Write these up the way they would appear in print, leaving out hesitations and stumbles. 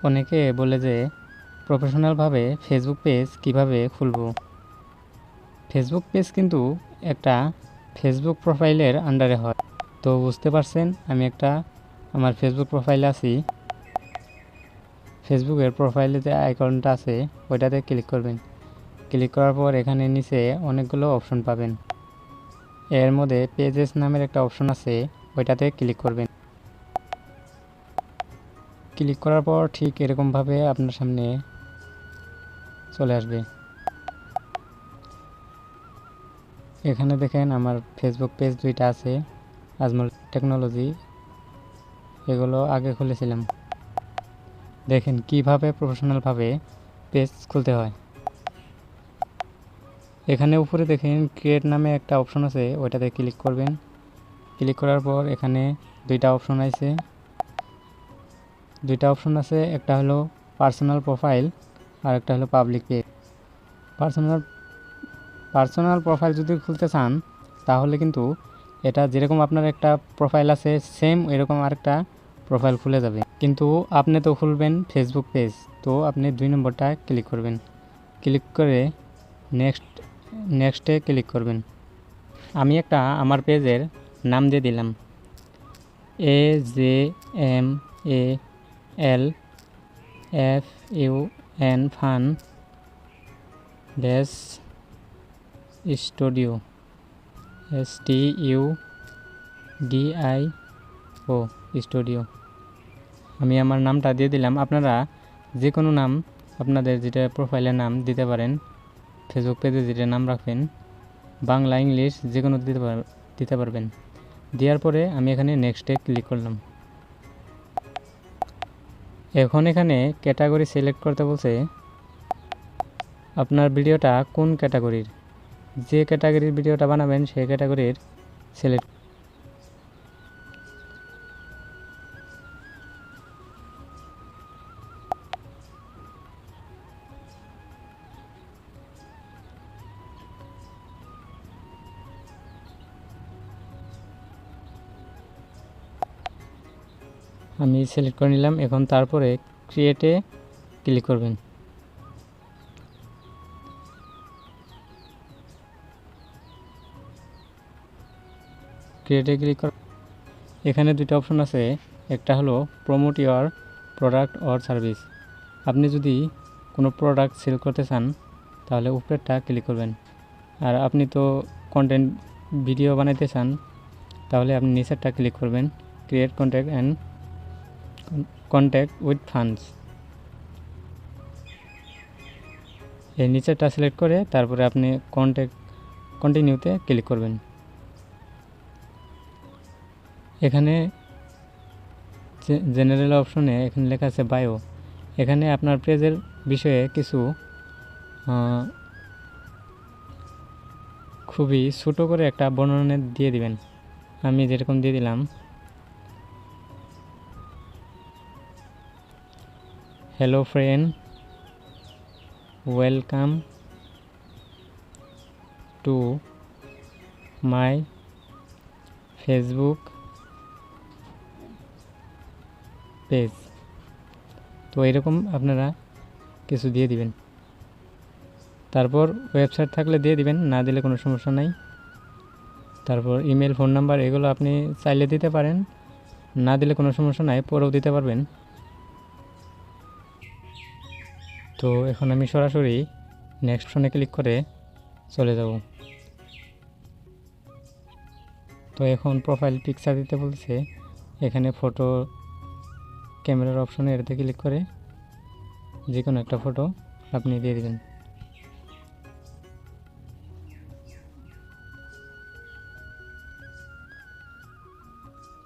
অনেকে বলে যে প্রফেশনালভাবে ফেসবুক পেজ কিভাবে খুলব। ফেসবুক পেজ কিন্তু একটা ফেসবুক প্রোফাইলের আন্ডারে হয়। তো বুঝতে পারছেন, আমি আমার ফেসবুক প্রোফাইলে আছি। ফেসবুকের প্রোফাইলে যে আইকনটা আছে ওইটাতে ক্লিক করবেন। ক্লিক করার পর এখানে নিচে অনেকগুলো অপশন পাবেন। এর মধ্যে পেজেস নামের একটা অপশন আছে, ওইটাতে ক্লিক করবেন। ক্লিক করার পর ঠিক এরকমভাবে আপনার সামনে চলে আসবে। এখানে দেখেন আমার ফেসবুক পেজ দুইটা আছে, আজমল টেকনোলজি। এগুলো আগে খুলেছিলাম। দেখেন কিভাবে প্রফেশনালভাবে পেজ খুলতে হয়। এখানে উপরে দেখেন ক্রিয়েট নামে একটা অপশন আছে, ওইটাতে ক্লিক করবেন। ক্লিক করার পর এখানে দুইটা অপশন আছে। একটা হলো পার্সোনাল প্রোফাইল আর একটা হলো পাবলিক পেজ। পার্সোনাল প্রোফাইল যদি খুলতে চান তাহলে কিন্তু এটা যেরকম আপনার একটা প্রোফাইল আছে সেম এরকম আরেকটা প্রোফাইল খুলে যাবে। কিন্তু আপনি তো খুলবেন ফেসবুক পেজ, তো আপনি 2 নম্বরটা ক্লিক করবেন। ক্লিক করে নেক্সটে ক্লিক করবেন। আমি আমার পেজের নাম দিয়ে দিলাম AJMALFUN fun dash studio STUDIO studio. আমি আমার নামটা দিয়ে দিলাম। আপনারা যে কোনো নাম আপনাদের যেটা প্রোফাইলের নাম দিতে পারেন। ফেসবুক পেজে যেটা নাম রাখবেন, বাংলা ইংলিশ যে কোনো দিতে পারবেন। দেওয়ার পরে আমি এখানে নেক্সটে ক্লিক করলাম। এখন এখানে ক্যাটাগরি সিলেক্ট করতে বলছে। আপনার ভিডিওটা কোন ক্যাটাগরির, যে ক্যাটাগরির ভিডিওটা বানাবেন সেই ক্যাটাগরির সিলেক্ট। আমি সিলেক্ট করে নিলাম। এখন তারপরে ক্রিয়েটে ক্লিক করবেন। ক্রিয়েটে ক্লিক কর। এখানে দুটো অপশন আছে, একটা হলো promote your product or service. আপনি যদি কোনো প্রোডাক্ট সেল করতে চান তাহলে উপরেরটা ক্লিক করবেন। আর আপনি তো কন্টেন্ট ভিডিও বানাইতে চান তাহলে আপনি নিচেরটা ক্লিক করবেন, ক্রিয়েট কন্ট্যাক্ট উইথ ফান্ডস। এই নিচেরটা সিলেক্ট করে তারপরে আপনি কন্টিনিউতে ক্লিক করবেন। এখানে জেনারেল অপশনে এখানে লেখা আছে বায়ো। এখানে আপনার পেজের বিষয়ে কিছু খুবই ছোটো করে একটা বর্ণনা দিয়ে দিবেন। আমি যেরকম দিয়ে দিলাম, hello friend, welcome to my Facebook page. তো এরকম আপনারা কিছু দিয়ে দিবেন। তারপর ওয়েবসাইট থাকলে দিয়ে দিবেন, না দিলে কোনো সমস্যা নাই। তারপর ইমেল, ফোন নাম্বার এগুলো আপনি চাইলে দিতে পারেন, না দিলে কোনো সমস্যা নাই, পরেও দিতে পারবেন। তো এখন আমি সরাসরি নেক্সট অপশনে ক্লিক করে চলে যাব। তো এখন প্রোফাইল পিকচার দিতে বলছে। এখানে ফটো ক্যামেরার অপশনে এটাতে ক্লিক করে যে কোনো একটা ফটো আপনি দিয়ে দেবেন।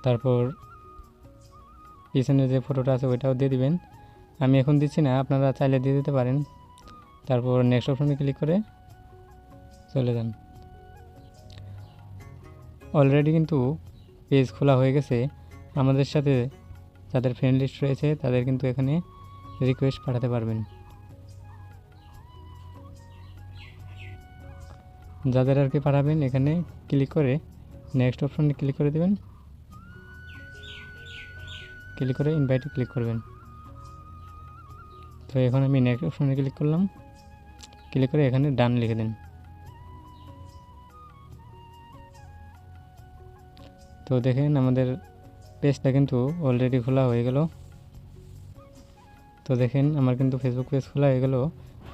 তারপর পিছনে যে ফটোটা আছে ওইটাও দিয়ে দিবেন। আমি এখন দিচ্ছি না, আপনারা চাইলে দিয়ে দিতে পারেন। তারপর নেক্সট অপশনে ক্লিক করে চলে যান। অলরেডি কিন্তু পেজ খোলা হয়ে গেছে। আমাদের সাথে যাদের ফ্রেন্ড লিস্ট রয়েছে তাদের কিন্তু এখানে রিকোয়েস্ট পাঠাতে পারবেন। যাদের আর কি পাঠাবেন এখানে ক্লিক করে নেক্সট অপশনে ক্লিক করে দেবেন। ক্লিক করে ইনভাইটে ক্লিক করবেন। তো এখন আমি নেক্সট অপশনে ক্লিক করলাম, ক্লিক করে এখানে ডান লিখে দিন। তো দেখেন আমাদের পেজটা কিন্তু অলরেডি খোলা হয়ে গেল। তো দেখেন আমার কিন্তু ফেসবুক পেজ খোলা হয়ে গেল।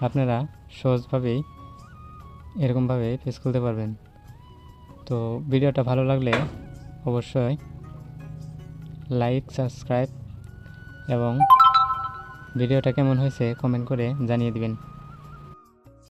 আপনারা সহজভাবেই এরকমভাবে পেজ খুলতে পারবেন। তো ভিডিওটা ভালো লাগলে অবশ্যই লাইক, সাবস্ক্রাইব এবং ভিডিওটা কেমন হয়েছে কমেন্ট করে জানিয়ে দিবেন।